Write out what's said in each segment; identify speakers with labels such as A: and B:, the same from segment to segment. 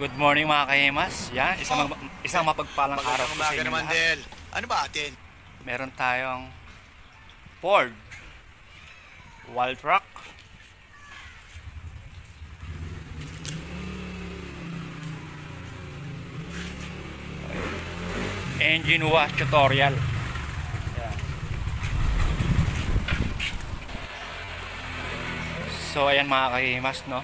A: Good morning mga kahimas. Yan, isang mapagpalang araw po sa inyo
B: naman,
A: lahat.
B: Del. Ano ba atin?
A: Meron tayong Ford Wildtrak engine wash tutorial. Yan. So ayan mga kahimas, no?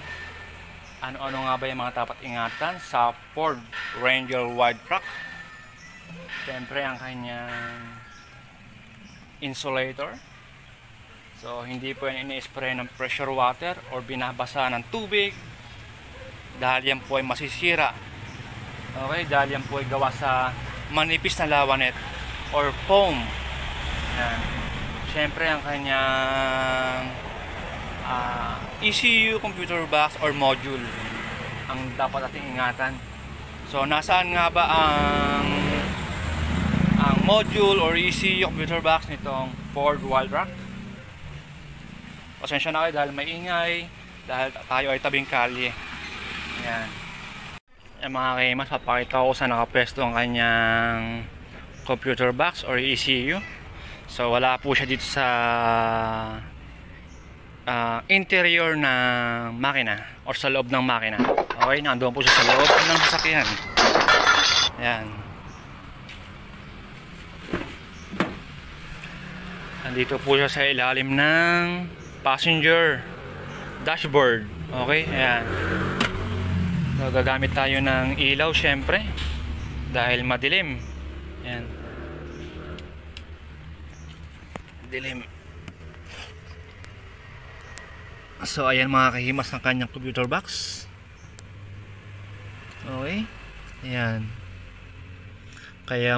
A: Ano-ano nga ba yung mga dapat ingatan sa Ford Ranger Wildtrak? Siyempre ang kanyang insulator. So hindi po yan ini-spray ng pressure water or binabasa ng tubig dahil yan po ay masisira. Okay, dahil yan po ay gawa sa manipis na lawanet or foam. Yan. Siyempre ang kanyang ECU computer box or module ang dapat nating ingatan. So nasaan nga ba ang module or ECU computer box nitong Ford Wildtrak? Pasensya na kayo dahil maingay, dahil tayo ay tabing kalye. Yan. Yung mga kaimas, papakita ko saan nakapwesto ang kanyang computer box or ECU. So wala po siya dito sa interior ng makina or sa loob ng makina. Okay, nandoon po siya sa loob ng sasakyan. Yan. Nandito po siya sa ilalim ng passenger dashboard. Okay, ayan. So, gagamit tayo ng ilaw syempre dahil madilim. Ayan. Dilim. So ayan mga kahimas ng kanyang computer box. Okay. Ayan. Kaya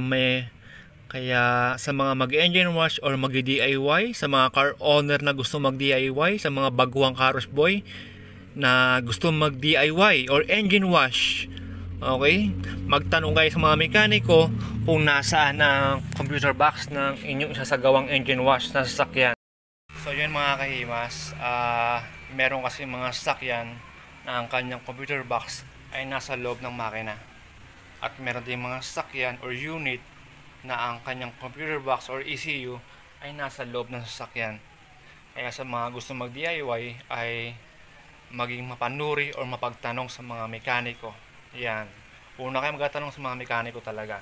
A: sa mga mag-engine wash or mag-DIY, sa mga car owner na gusto mag-DIY, sa mga baguhang cars boy na gusto mag-DIY or engine wash, okay, magtanong kayo sa mga mekaniko kung nasaan ang computer box ng inyong isasagawang engine wash na sasakyan. So yun mga kahimas, meron kasi mga sasakyan na ang kanyang computer box ay nasa loob ng makina. At meron din mga sasakyan or unit na ang kanyang computer box or ECU ay nasa loob ng sasakyan. Kaya sa mga gusto mag-DIY ay maging mapanuri or mapagtanong sa mga mekaniko. Yan. Una kayo magtatanong sa mga mekaniko talaga.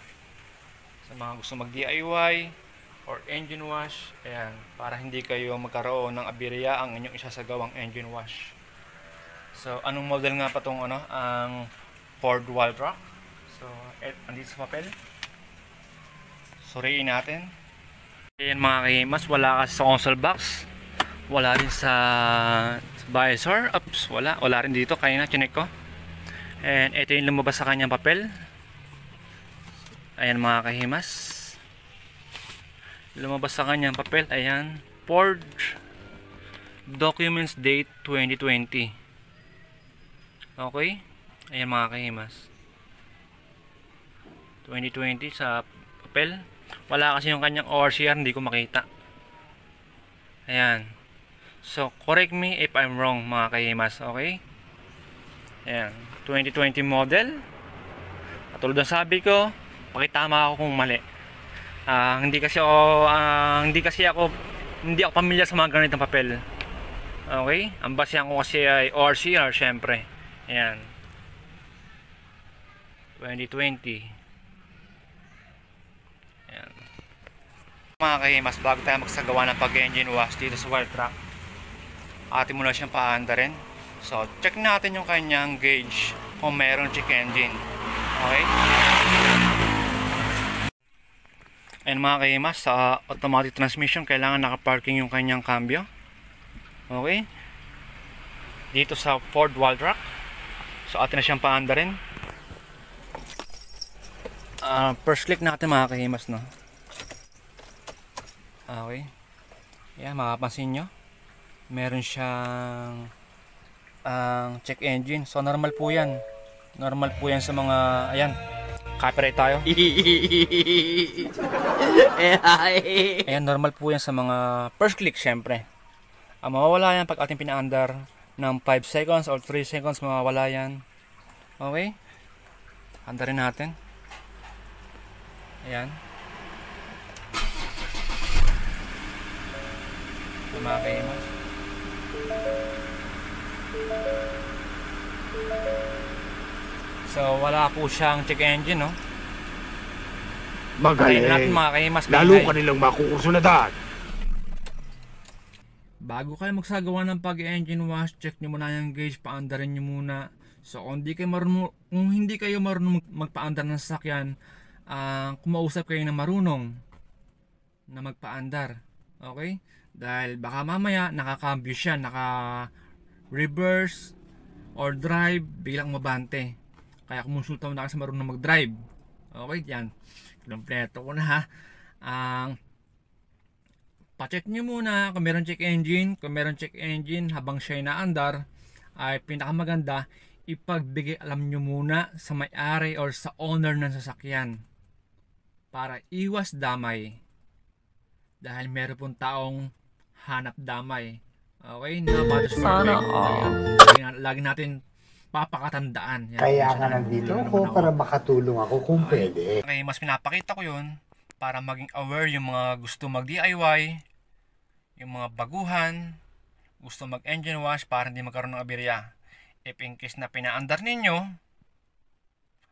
A: Sa mga gusto mag-DIY or engine wash, ayan, para hindi kayo magkaroon ng aberya ang inyong isasagawang engine wash. So, anong model nga pa itong ang Ford Wildtrak? So, andito sa papel. Suriin natin. Ayan mga kahimas, wala kasi sa console box. Wala rin sa visor. Oops, wala rin dito. Kaya na, chinek ko. And ito yung lumabas sa kanyang papel. Ayan mga kahimas. Lumabas sa kanyang papel. Ayan. Ford Documents Date 2020. Okay. Ayan mga kahimas. 2020 sa papel. Wala kasi yung kanyang ORCR, hindi ko makita. Ayan. So, correct me if I'm wrong mga kahimas, okay? Ayan. 2020 model. At tulad ng sabi ko, pakitama ako kung mali. Hindi ako pamilyar sa mga ganitong papel. Okay? Ang basehan ko kasi ay ORCR syempre. Ayan. 2020. Ayan. Mga kahimas, bago tayo magsagawa ng pag-engine wash dito sa Wildtrak, atin muna siyang paandarin. So, check natin yung kanyang gauge kung mayroong check engine. Okay? Ayan mga kahimas, sa automatic transmission kailangan nakaparking yung kanyang cambio. Okay? Dito sa Ford Wildtrak. So atin na siyang paandarin. First click natin mga kahimas, no? Okay. Ayan, makapansin nyo, meron siyang check engine. So normal po yan. Normal po yan sa mga, ayan, copyright tayo. Ayan, normal po yan sa mga first click syempre. Mawawala yan pag ating pinaandar ng 5 seconds or 3 seconds, mawawala yan. Okay? Andarin natin. Ayan. Mga kahimas. So wala po siyang check engine, no?
B: Magaling.
A: Natin, mga kahimas,
B: Lalo ka nilang makukusunatan.
A: Bago kayo magsagawa ng pag-engine wash, check nyo muna yung gauge, paandarin nyo muna. So kung hindi kayo marunong magpaandar ng sasakyan, kumausap kayo ng marunong na magpaandar. Okay? Dahil baka mamaya nakakambyo siya, naka-reverse or drive, biglang mabante. Kaya kumonsulta mo na kasi marunong mag-drive. Okay, yan. Kompleto ko na ha. Pa-check nyo muna kung meron check engine. Kung meron check engine habang siya inaandar, ay pinakamaganda ipagbigay alam nyo muna sa may-ari or sa owner ng sasakyan para iwas damay. Dahil meron pong taong hanap damay. Okay? Nobody's perfect. Lagi natin papakatandaan. Yan.
B: Kaya nga nandito ako para makatulong ako kung pwede.
A: Okay, mas pinapakita ko yun para maging aware yung mga gusto mag-DIY, yung mga baguhan, gusto mag-engine wash para hindi magkaroon ng aberya. If in case na pinaandar ninyo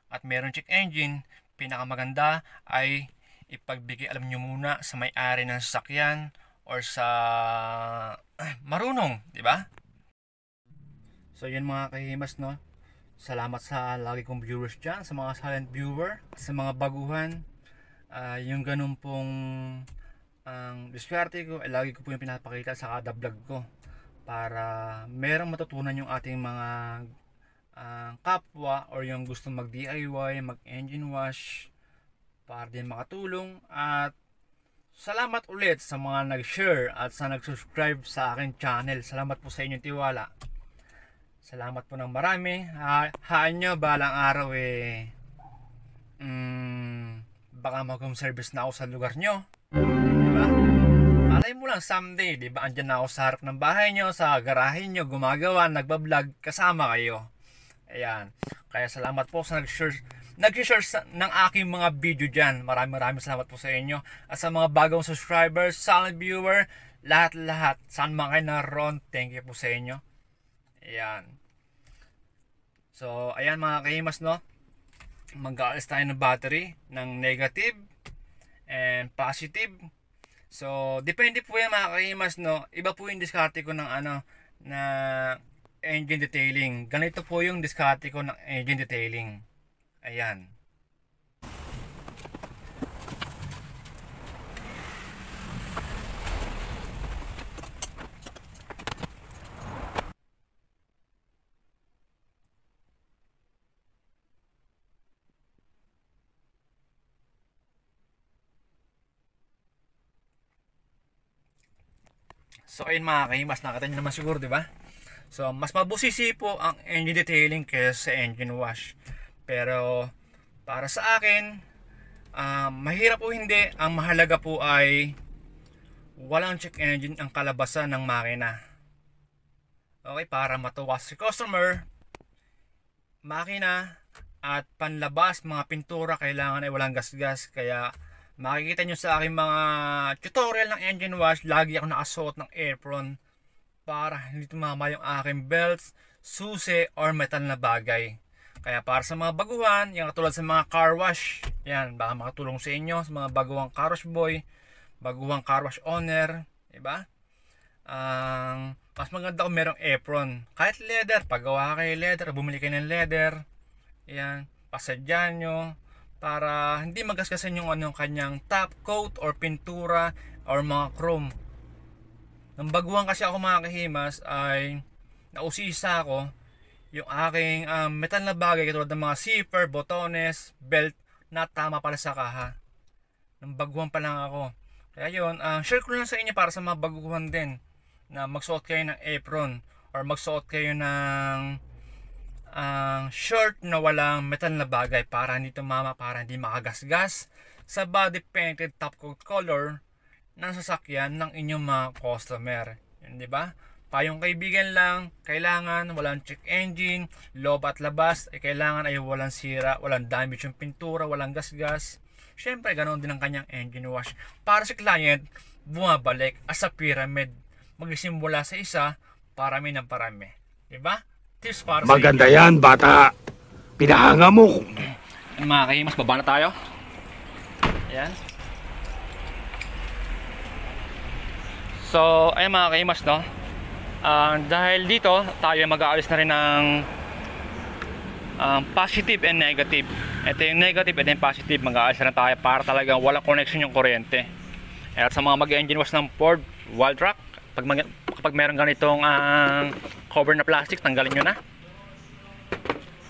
A: at meron check engine, pinakamaganda ay ipagbigay alam nyo muna sa may-ari ng sasakyan or sa marunong, di ba? So yun mga kahimas, no? Salamat sa lagi kong viewers dyan, sa mga silent viewer, sa mga baguhan. Yung ganun pong diskarte ko, lagi ko po yung pinapakita sa kada vlog ko para merong matutunan yung ating mga kapwa or yung gusto mag DIY, mag engine wash para din makatulong. At salamat ulit sa mga nag-share at sa nag-subscribe sa aking channel. Salamat po sa inyong tiwala. Salamat po ng marami. Haan nyo, balang araw baka mag-home service na ako sa lugar nyo. Diba? Malay mo lang someday, diba? Andyan na ako sa harap ng bahay nyo, sa garahe nyo, gumagawa, nagbablog, kasama kayo. Ayan. Kaya salamat po sa nag-share ng aking mga video dyan. Maraming salamat po sa inyo. At sa mga bagong subscribers, silent viewer, lahat-lahat, saan man kayo naroon, thank you po sa inyo. Ayan. So, ayan mga kahimas, no? Mag-aalis tayo ng battery ng negative and positive. So, depende po yan mga kahimas, no? Iba po yung diskarte ko ng na engine detailing. Ganito po yung diskarte ko ng engine detailing. Ayan. So ayun mga kahimas, nakita nyo naman siguro, di ba? So mas mabusisi po ang engine detailing kaysa sa engine wash. Pero para sa akin, mahirap o hindi, ang mahalaga po ay walang check engine ang kalabasan ng makina. Okay, para matuwa si customer, makina at panlabas, mga pintura kailangan ay walang gasgas. Kaya makikita nyo sa aking mga tutorial ng engine wash, lagi ako nakasuot ng apron para hindi tumama yung aking belts, susi, or metal na bagay. Kaya para sa mga baguhan, yung katulad sa mga car wash, yan, baka makatulong sa inyo, sa mga baguhang car wash boy, baguhang car wash owner, diba? Mas maganda kung merong apron. Kahit leather, paggawa kayo leather, bumili kayo ng leather, yan, pasadyan nyo, para hindi magasgasan yung kanyang top coat or pintura or mga chrome. Nang baguhan kasi ako mga kahimas ay nausisa ako yung aking metal na bagay katulad ng mga zipper, botones, belt na tama pala sa kaha. Nang baguhan pa lang ako. Kaya yun, share ko lang sa inyo para sa mga baguhan din na magsuot kayo ng apron or magsuot kayo ng short na walang metal na bagay para hindi tumama, para hindi makagasgas sa body painted top coat color ng sasakyan ng inyong mga customer. Yun, di ba? Payong kaibigan lang, kailangan walang check engine, loob at labas, kailangan ay walang sira, walang damage yung pintura, walang gasgas. Syempre, ganoon din ang kanyang engine wash. Para sa client, bumabalik as a pyramid. Magsimula sa isa, parami ng parami. Diba? Tips para
C: maganda yan, bata. Pinahanga mo.
A: Mga kahimas, baba na tayo. Ayan. So, ayan mga kahimas, no? Dahil dito, tayo mag-aalis na rin ng positive and negative. Ito yung negative, ito yung positive. Mag-aalis na tayo para talagang walang connection yung kuryente. At sa mga mag-engine wash ng Ford Wildtrak, kapag meron ganitong cover na plastic, tanggalin nyo na.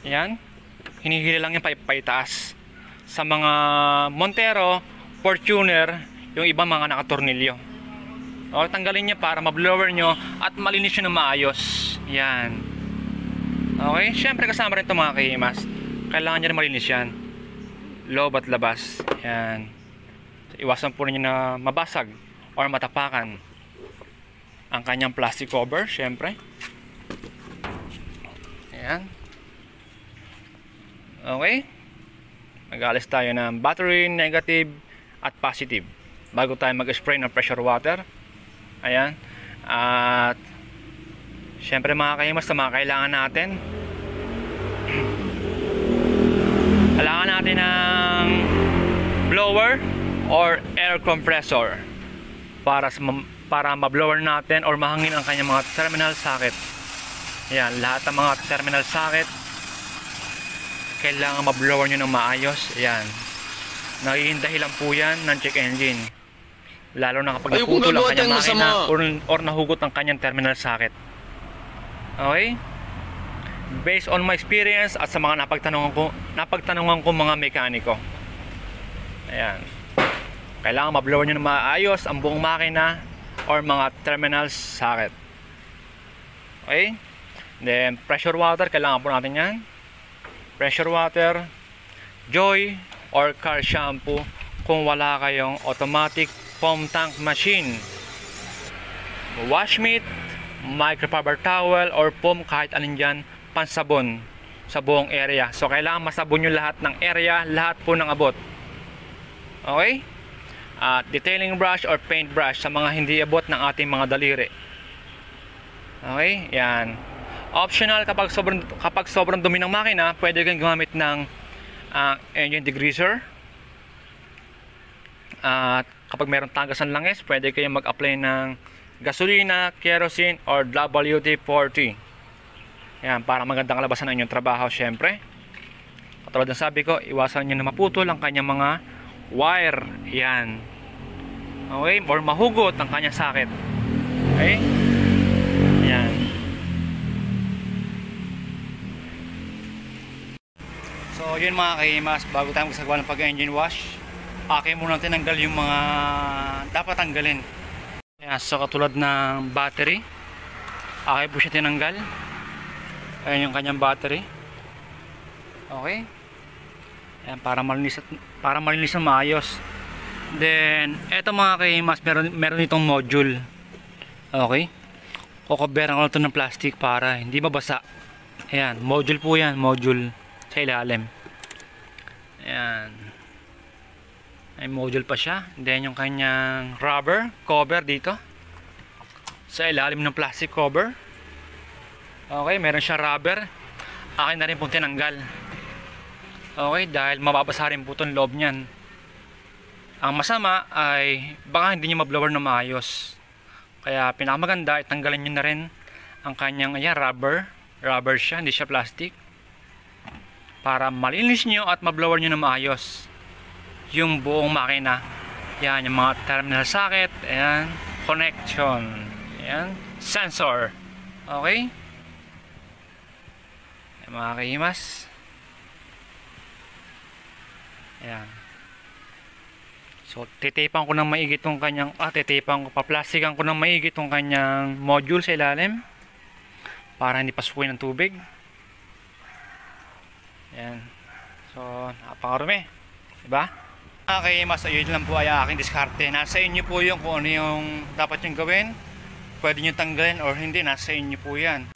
A: Yan. Hinihila lang yung paitaas. Sa mga Montero, Fortuner, yung ibang mga nakatornilyo. O, tanggalin nyo para mablower nyo at malinis nyo na maayos. Yan. Okay? Siyempre kasama rin ito mga kahimas. Kailangan nyo rin malinis yan. Loob at labas. Yan. So, iwasan po ninyo na mabasag or matapakan ang kanyang plastic cover. Siyempre. Yan. Okay? Mag-alis tayo ng battery, negative at positive bago tayo mag-spray ng pressure water. Ayan. At syempre mga kahimas, mga kailangan natin ng blower or air compressor para ma-blower natin or mahangin ang kanyang mga terminal socket. Ayan, lahat ng mga terminal socket kailangan ma-blower nyo ng maayos. Ayan, nagiging dahilan po yan ng check engine, lalo na kapag naputol ang kanyang makina or nahugot ang kanyang terminal socket. Okay? Based on my experience at sa mga napagtanungan ko mga mekaniko. Ayan. Kailangan ma-blower nyo ng maayos ang buong makina or mga terminal socket. Okay? Then pressure water, kailangan po natin yan. Pressure water, Joy or car shampoo kung wala kayong automatic foam tank machine. Wash mitt, microfiber towel or foam, kahit alin dyan, pansabon sa buong area. So kailangan masabon nyo lahat ng area, lahat po ng abot. Okay? Detailing brush or paint brush sa mga hindi abot ng ating mga daliri. Okay? Yan. Optional kapag sobrang dumi ng makina, pwede kang gumamit ng engine degreaser. At kapag mayroong tagasan langis, pwede kayong mag-apply ng gasolina, kerosene or WD-40. Yan, para magandang kalabasan ang inyong trabaho. Syempre, katulad ng sabi ko, iwasan nyo na maputol ang kanyang mga wire. Yan. Okay? Or mahugot ang kanyang socket. Okay? Yan. So yun mga kahimas, bago tayo magsagawa ng pag-engine wash, muna tinanggal yung mga dapat tanggalin. Ayan, so katulad ng battery, po siya tinanggal. Ayan yung kanyang battery. Okay. Ayan, para malinis na maayos. Then eto mga kahimas, meron itong module. Okay. Kukoberan ko na ito ng plastic para hindi mabasa. Ayan, module po yan, module sa ilalim. Ayan, ay module pa siya. Then yung kanyang rubber cover dito sa ilalim ng plastic cover. Okay, meron siya rubber. Akin na rin pong tinanggal. Okay, dahil mababasa rin po itong loob niyan. Ang masama ay baka hindi nyo mablower na maayos. Kaya pinakamaganda, itanggalin nyo na rin ang kanyang rubber siya, hindi siya plastic, para malinis nyo at mablower nyo na maayos yung buong makina. Yan, yung mga terminal socket, ayan, connection, ayan, sensor. Okay? Ayan, mga kahimas. Ayan. So, titipan ko ng maigi itong kanyang, paplastikan ko ng maigi itong kanyang module sa ilalim para hindi pasukin ng tubig. Ayan. So, napakarumi. Diba? Okay, mas ayun lang po ay aking diskarte. Nasa inyo po yung kung ano yung dapat yung gawin. Pwede nyo tanggalin or hindi, nasa inyo po yan.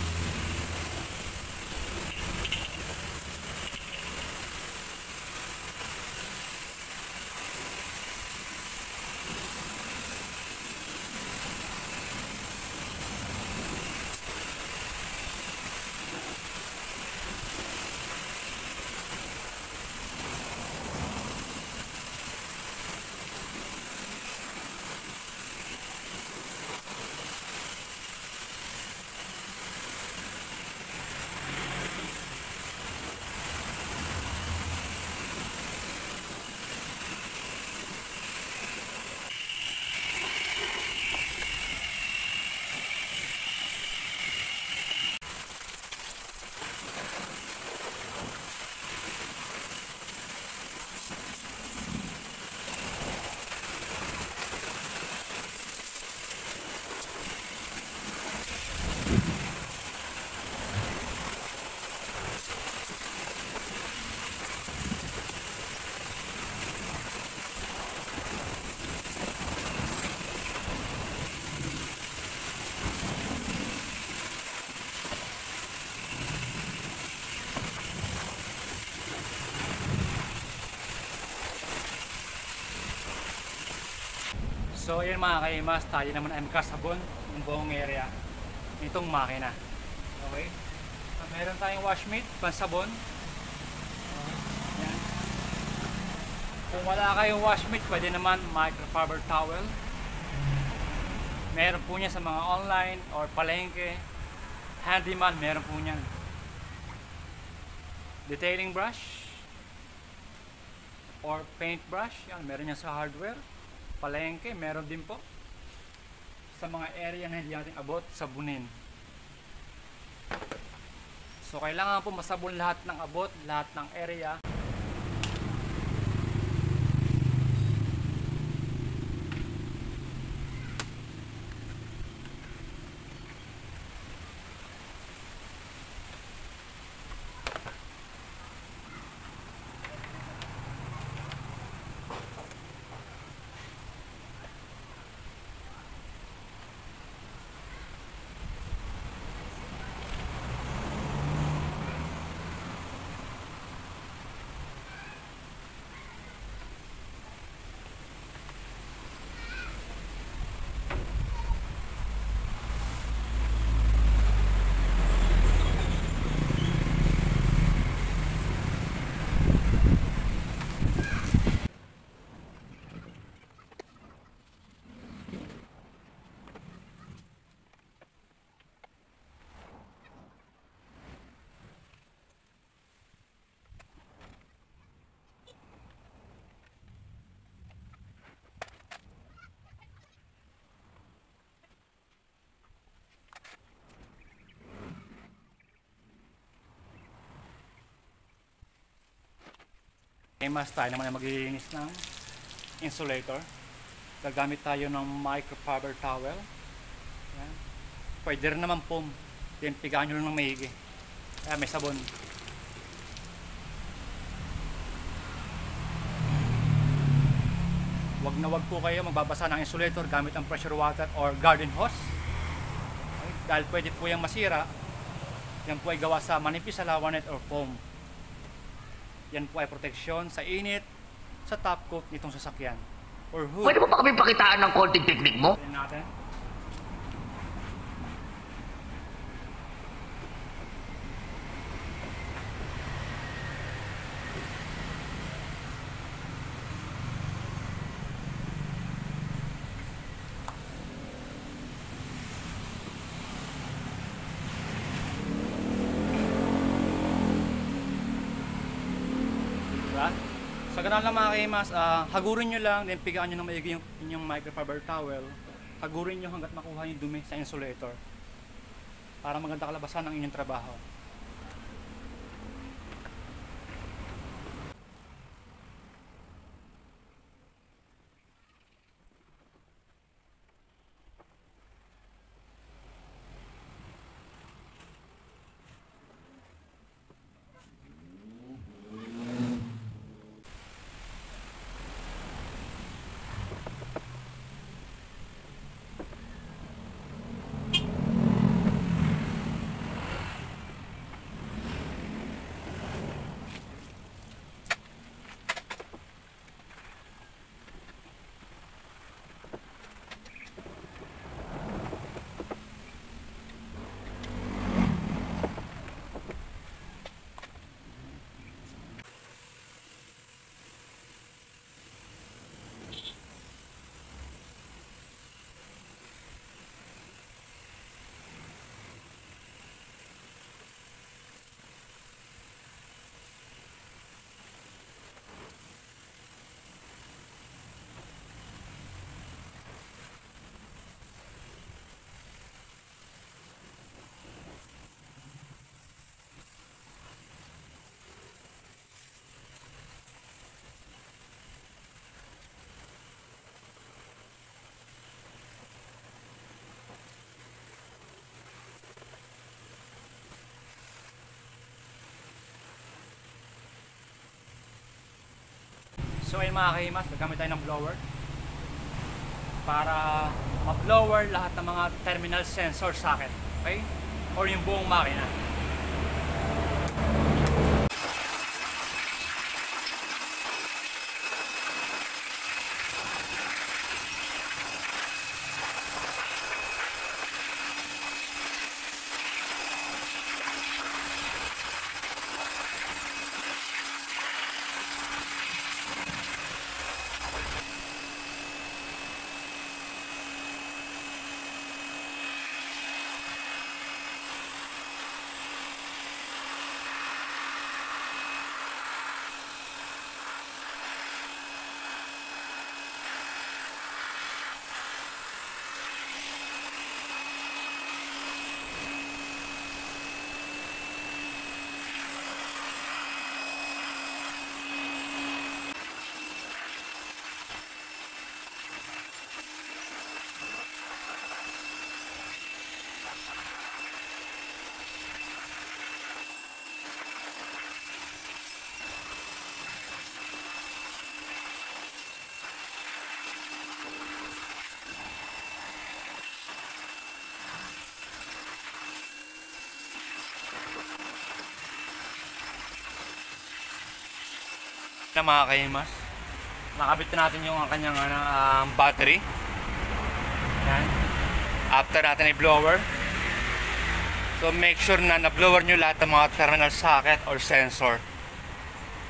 A: So ayan mga kaimas, tayo naman ay magkasabon ng buong area nitong makina. Okay? Meron tayong washmate, pansabon. Yan. Kung wala kayong washmate, pwede naman microfiber towel. Meron po niya sa mga online or palengke. Handyman, meron po niyan. Detailing brush or paint brush, yan, meron niya sa hardware. Palengke, meron din po sa mga area na hindi natin abot, sabunin. So kailangan po masabon lahat ng abot, lahat ng area. Mas tayo naman ay maglilinis ng insulator. Gagamit tayo ng microfiber towel. Yan. Pwede rin naman foam. Then pigaan nyo lang ng maigi. Kaya may sabon. Wag na wag po kayo magbabasa ng insulator gamit ang pressure water or garden hose. Okay? Dahil pwede po yung masira. Yan po ay gawa sa manipis na lawanet or foam. Yan po ay proteksyon sa init sa top coat nitong sasakyan or hood.
D: Pwede mo ba kami pakitaan ng konting technique mo?
A: Tignan natin. Sa ganun lang mga kaimas, hagurin nyo lang, then pigaan nyo ng maigi yung inyong microfiber towel. Hagurin nyo hanggat makuha yung dumi sa insulator para maganda kalabasan ng inyong trabaho.
E: So ayun mga kahimas, gagamit tayo ng blower para ma-blower lahat ng mga terminal sensor socket, okay? Or yung buong makina.
A: Na mga kahimas, nakabit na natin yung kanyang battery. Yan. After natin i-blower, so make sure na na-blower nyo lahat ng mga terminal socket or sensor.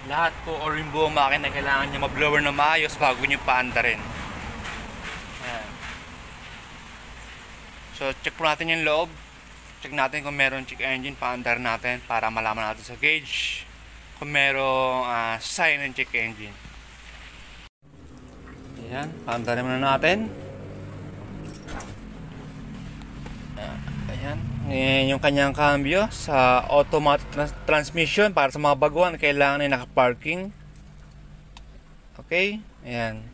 A: Lahat po or yung buong makina kailangan nyo ma-blower na maayos bago nyo paandarin. Yan. So check po natin yung loob. Check natin kung meron check engine, paandar natin para malaman natin sa gauge kung merong sign ng check engine. Ayan, paandarin muna natin. Ayan, ngayon yung kanyang cambio sa automatic transmission para sa mga baguhan kailangan ay naka-parking. Okay, ayan.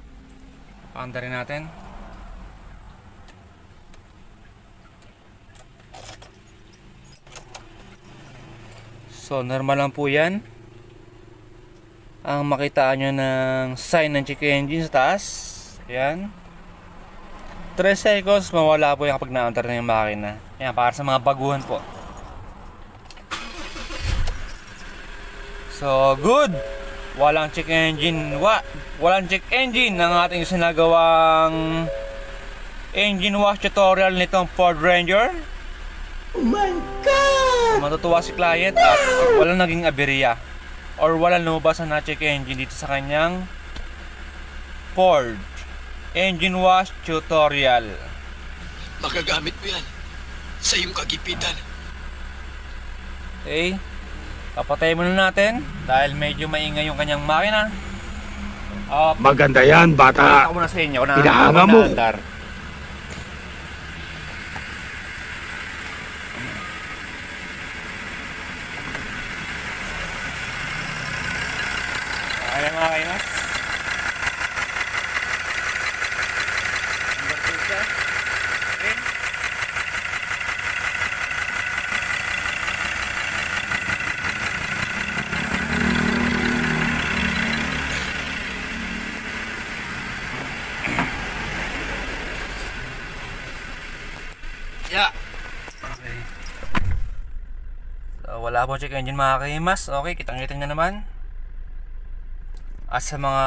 A: Paandarin natin. So normal lang po yan. Ang makitaan nyo ng sign ng check engine sa taas. Ayan. 3 seconds mawala po yung kapag na-enter na yung makina. Ayan, para sa mga baguhan po. So good. Walang check engine. Walang check engine ng ating sinagawang engine wash tutorial nitong Ford Ranger.
B: Oh my God!
A: Matutuwa si client at walang naging aberya or walang lumabas na check engine dito sa kanyang Ford engine wash tutorial.
C: Magagamit mo yan sa iyong kagipitan.
A: Okay, papatay muna natin dahil medyo maingay yung kanyang makina.
C: Maganda yan, bata.
A: Ako muna sa inyo na
C: Pinahanga mo.
A: andar. Ayan mga kaimas. Okay. Yeah. Okay. So, wala po check engine mga kaimas. Okay, kitang-kita nyo naman. At sa mga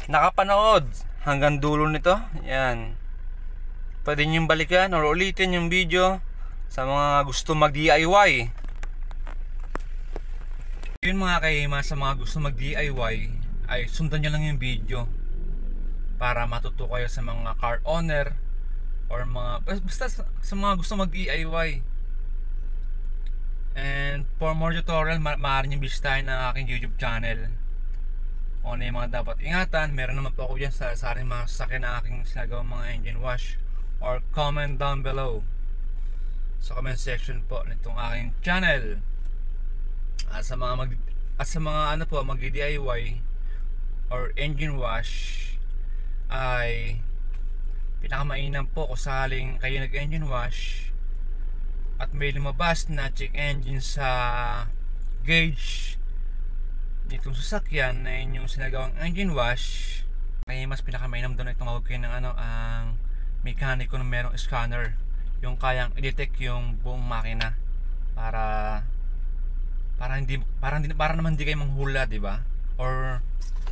A: nakapanood hanggang dulo nito, yan, pwede nyo balikan or ulitin yung video sa mga gusto mag DIY. Yun mga kaima, sa mga gusto mag DIY ay sundan nyo lang yung video para matuto kayo sa mga car owner or mga basta sa mga gusto mag DIY. And for more tutorial, maaari nyo bisitahin ang aking YouTube channel. Kung ano yung mga dapat ingatan, meron naman po ako dyan sa aking mga sasakyan na aking sinagawang mga engine wash. Or comment down below sa comment section po nitong aking channel. At sa mga ano po, mag-DIY or engine wash ay pinakamainam po kung sakaling kayo nag-engine wash at may lumabas na check engine sa gauge itong sasakyan na inyong sinagawang engine wash, ay mas pinakamainam doon ay tumawag kayo ng ang mekaniko na merong scanner, yung kayang i-detect yung buong makina para naman hindi kayo manghula, di ba? Or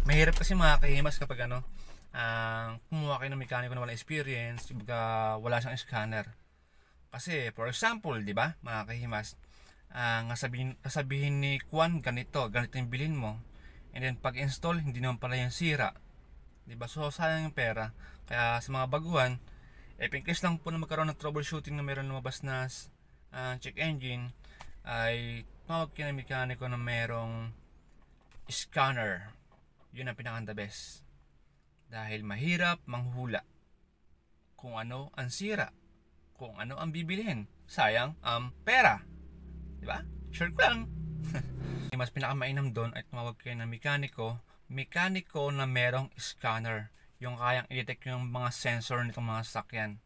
A: mahirap kasi mga kahimas kapag kumuha kayo ng mekaniko na wala experience, baga wala siyang scanner. Kasi for example, di ba, mga kahimas, sabihin ni Kwan ganito yung bilhin mo, and then pag install hindi naman pala yung sira, di ba? So sayang yung pera. Kaya sa mga baguhan, in case lang po na magkaroon ng troubleshooting na meron lumabas na check engine, ay tumawag kayo ng mekaniko na merong scanner. Yun ang pinaka the best, dahil mahirap manghula kung ano ang sira, kung ano ang bibilhin. Sayang ang pera, di ba? Sure ko lang. Mas pinakamainam doon ay tumawag kayo ng mekaniko na merong scanner, yung kayang i-detect yung mga sensor nitong mga sasakyan.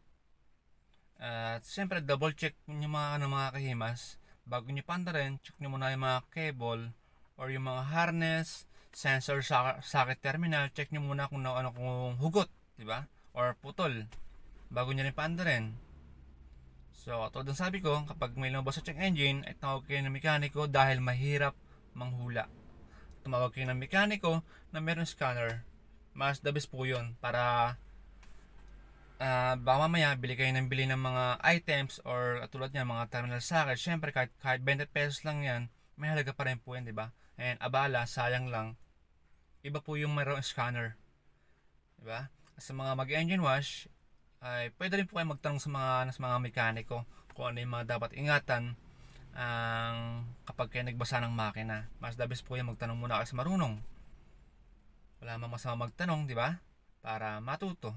A: At siyempre double check nyo mga kahimas, bago nyo pandarin, check nyo muna yung mga cable or yung mga harness, sensor socket terminal. Check nyo muna kung kung hugot, di ba? Or putol, bago nyo rin pandarin. So tulad ng sabi ko, kapag may lumabas sa check engine, ay tawag kayo ng mekaniko dahil mahirap manghula. Tumawag kayo ng mekaniko na meron scanner. Mas the best po yun, para baka mamaya bili kayo ng mga items or tulad niya mga terminal socket. Syempre kahit 20 pesos lang yan, may halaga pa rin po yan, di ba? And abala, sayang lang. Iba po yung mayroong scanner, di ba? Sa mga mag-engine wash, ay pwede rin po kayo magtanong sa mga mekaniko kung ano yung mga dapat ingatan kapag kayo nagbasa ng makina. Mas the best po yung magtanong muna kayo sa marunong. Wala mang masama magtanong, di ba? Para matuto.